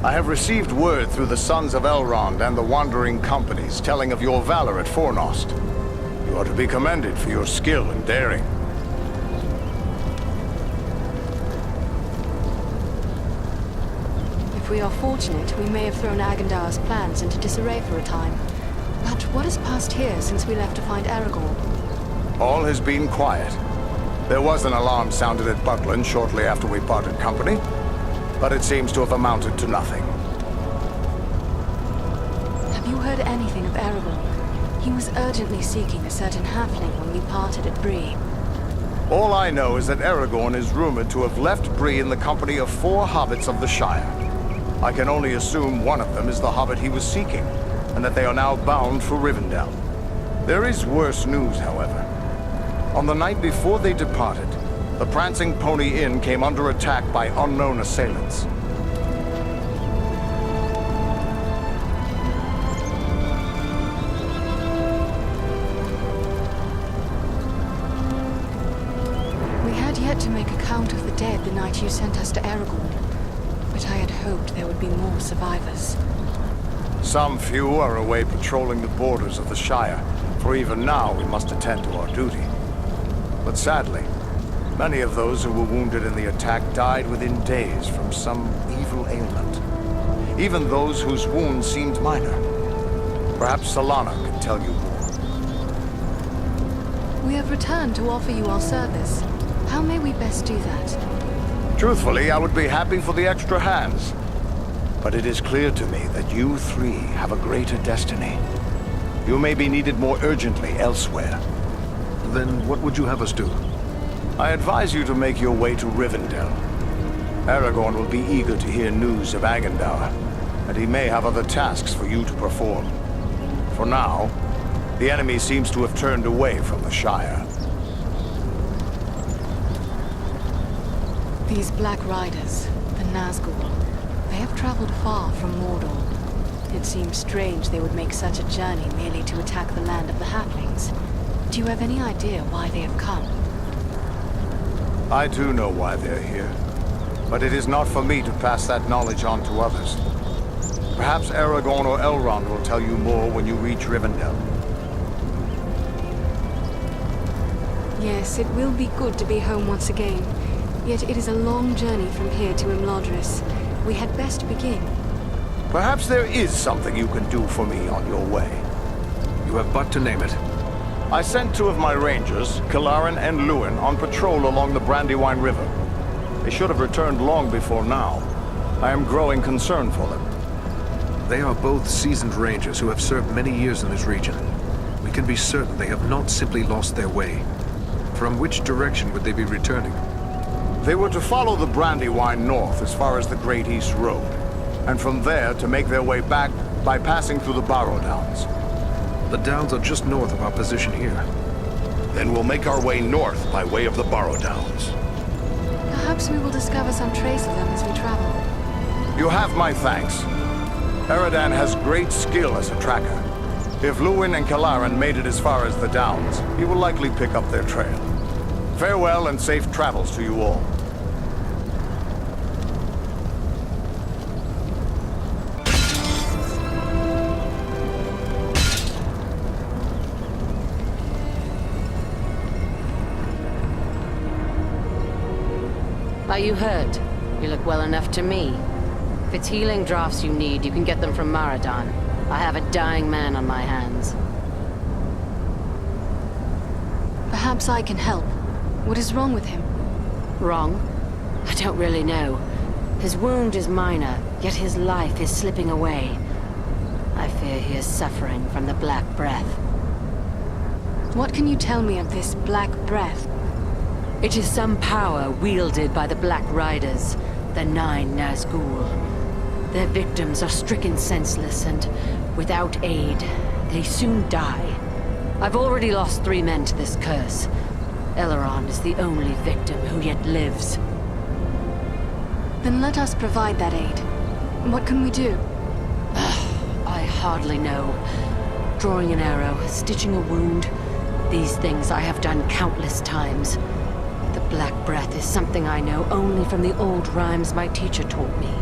I have received word through the Sons of Elrond and the Wandering Companies telling of your valor at Fornost. You are to be commended for your skill and daring. If we are fortunate, we may have thrown Agandar's plans into disarray for a time. But what has passed here since we left to find Aragorn? All has been quiet. There was an alarm sounded at Buckland shortly after we parted company, but it seems to have amounted to nothing. Have you heard anything of Aragorn? He was urgently seeking a certain halfling when we parted at Bree. All I know is that Aragorn is rumored to have left Bree in the company of 4 hobbits of the Shire. I can only assume one of them is the hobbit he was seeking, and that they are now bound for Rivendell. There is worse news, however. On the night before they departed, the Prancing Pony Inn came under attack by unknown assailants. We had yet to make a count of the dead the night you sent us to Aragorn, but I had hoped there would be more survivors. Some few are away patrolling the borders of the Shire, for even now we must attend to our duty. But sadly, many of those who were wounded in the attack died within days from some evil ailment. Even those whose wounds seemed minor. Perhaps Solana can tell you more. We have returned to offer you our service. How may we best do that? Truthfully, I would be happy for the extra hands. But it is clear to me that you 3 have a greater destiny. You may be needed more urgently elsewhere. Then what would you have us do? I advise you to make your way to Rivendell. Aragorn will be eager to hear news of Agandaur, and he may have other tasks for you to perform. For now, the enemy seems to have turned away from the Shire. These Black Riders, the Nazgul, they have traveled far from Mordor. It seems strange they would make such a journey merely to attack the land of the Halflings. Do you have any idea why they have come? I do know why they're here, but it is not for me to pass that knowledge on to others. Perhaps Aragorn or Elrond will tell you more when you reach Rivendell. Yes, it will be good to be home once again. Yet it is a long journey from here to Imladris. We had best begin. Perhaps there is something you can do for me on your way. You have but to name it. I sent 2 of my rangers, Kalarin and Luin, on patrol along the Brandywine River. They should have returned long before now. I am growing concerned for them. They are both seasoned rangers who have served many years in this region. We can be certain they have not simply lost their way. From which direction would they be returning? They were to follow the Brandywine north as far as the Great East Road, and from there to make their way back by passing through the Barrow Downs. The downs are just north of our position here. Then we'll make our way north by way of the Barrow Downs. Perhaps we will discover some trace of them as we travel. You have my thanks. Eradan has great skill as a tracker. If Luin and Kalarin made it as far as the Downs, he will likely pick up their trail. Farewell and safe travels to you all. Are you hurt? You look well enough to me. If it's healing draughts you need, you can get them from Maradan. I have a dying man on my hands. Perhaps I can help. What is wrong with him? Wrong? I don't really know. His wound is minor, yet his life is slipping away. I fear he is suffering from the Black Breath. What can you tell me of this Black Breath? It is some power wielded by the Black Riders, the 9 Nazgul. Their victims are stricken senseless, and without aid, they soon die. I've already lost 3 men to this curse. Elrond is the only victim who yet lives. Then let us provide that aid. What can we do? I hardly know. Drawing an arrow, stitching a wound. These things I have done countless times. The Black Breath is something I know only from the old rhymes my teacher taught me.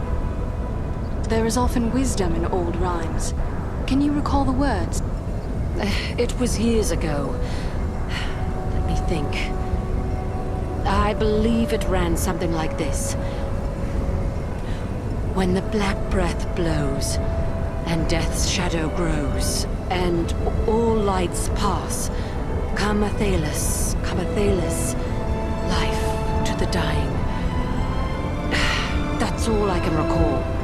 There is often wisdom in old rhymes. Can you recall the words? It was years ago. Let me think. I believe it ran something like this. When the black breath blows, and death's shadow grows, and all lights pass, come Athelas, life to the dying. That's all I can recall.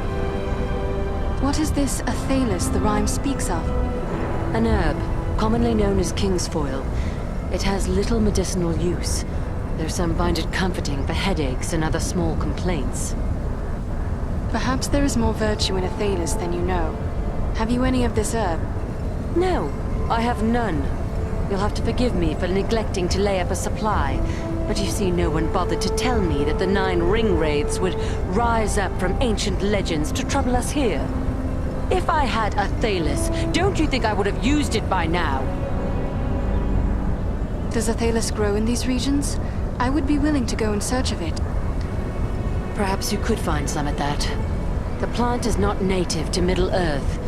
What is this Athelas the rhyme speaks of? An herb, commonly known as kingsfoil. It has little medicinal use, though some find it comforting for headaches and other small complaints. Perhaps there is more virtue in Athelas than you know. Have you any of this herb? No, I have none. You'll have to forgive me for neglecting to lay up a supply. But you see, no one bothered to tell me that the 9 ring wraiths would rise up from ancient legends to trouble us here. If I had Athelas, don't you think I would have used it by now? Does Athelas grow in these regions? I would be willing to go in search of it. Perhaps you could find some at that. The plant is not native to Middle-earth.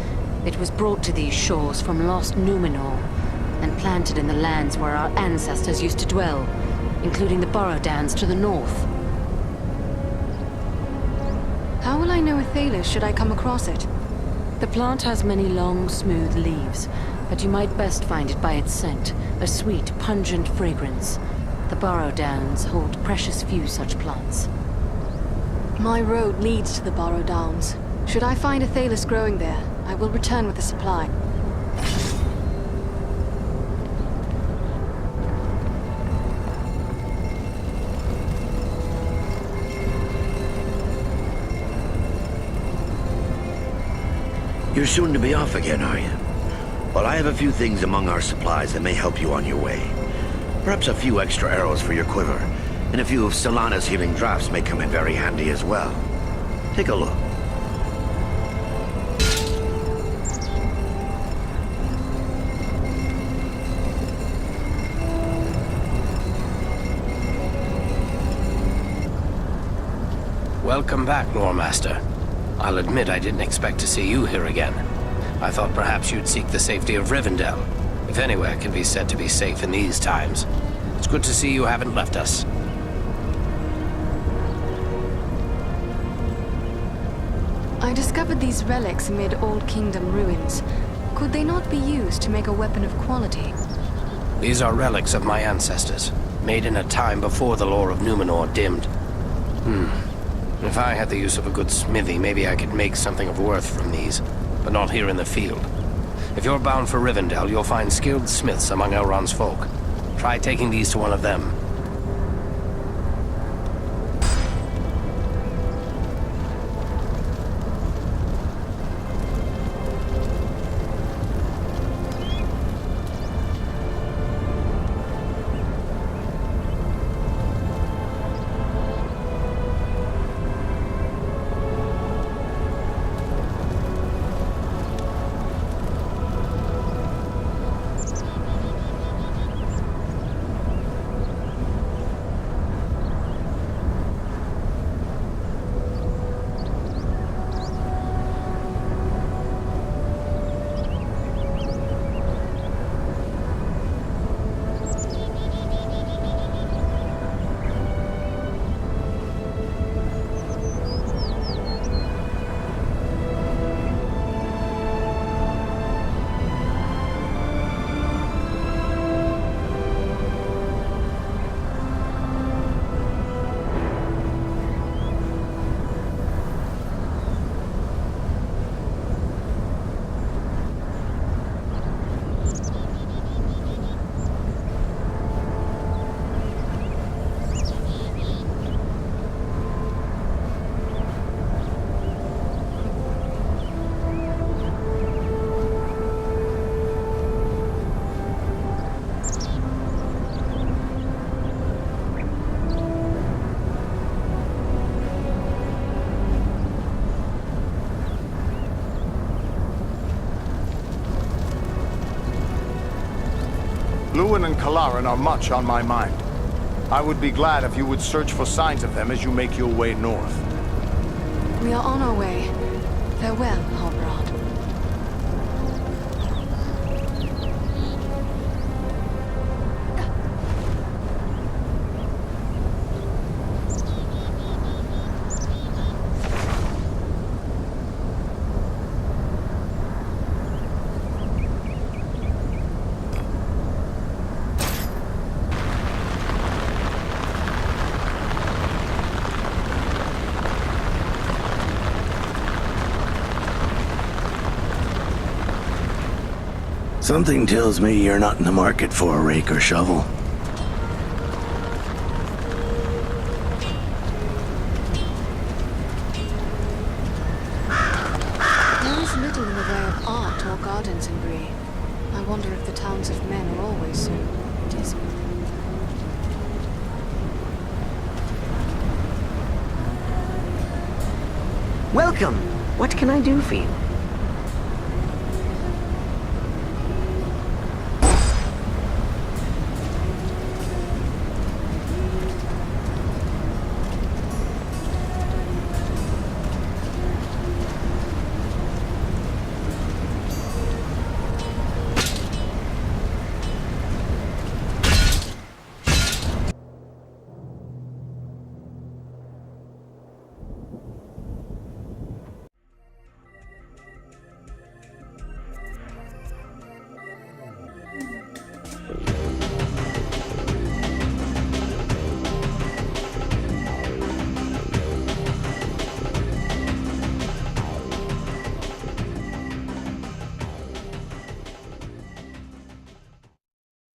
It was brought to these shores from lost Numenor, and planted in the lands where our ancestors used to dwell, including the Borrowdowns to the north. How will I know Athelas should I come across it? The plant has many long, smooth leaves, but you might best find it by its scent, a sweet, pungent fragrance. The Borrowdowns hold precious few such plants. My road leads to the Borrowdowns. Should I find Athelas growing there, I will return with a supply. You're soon to be off again, are you? Well, I have a few things among our supplies that may help you on your way. Perhaps a few extra arrows for your quiver, and a few of Solana's healing drafts may come in very handy as well. Take a look. Welcome back, Loremaster. I'll admit I didn't expect to see you here again. I thought perhaps you'd seek the safety of Rivendell, if anywhere can be said to be safe in these times. It's good to see you haven't left us. I discovered these relics amid Old Kingdom ruins. Could they not be used to make a weapon of quality? These are relics of my ancestors, made in a time before the lore of Numenor dimmed. If I had the use of a good smithy, maybe I could make something of worth from these, but not here in the field. If you're bound for Rivendell, you'll find skilled smiths among Elrond's folk. Try taking these to one of them. Lúwin and Kalaran are much on my mind. I would be glad if you would search for signs of them as you make your way north. We are on our way. Farewell, Halbrand. Something tells me you're not in the market for a rake or shovel. There is little in the way of art or gardens in Bree. I wonder if the towns of men are always so dismal. Welcome. What can I do for you?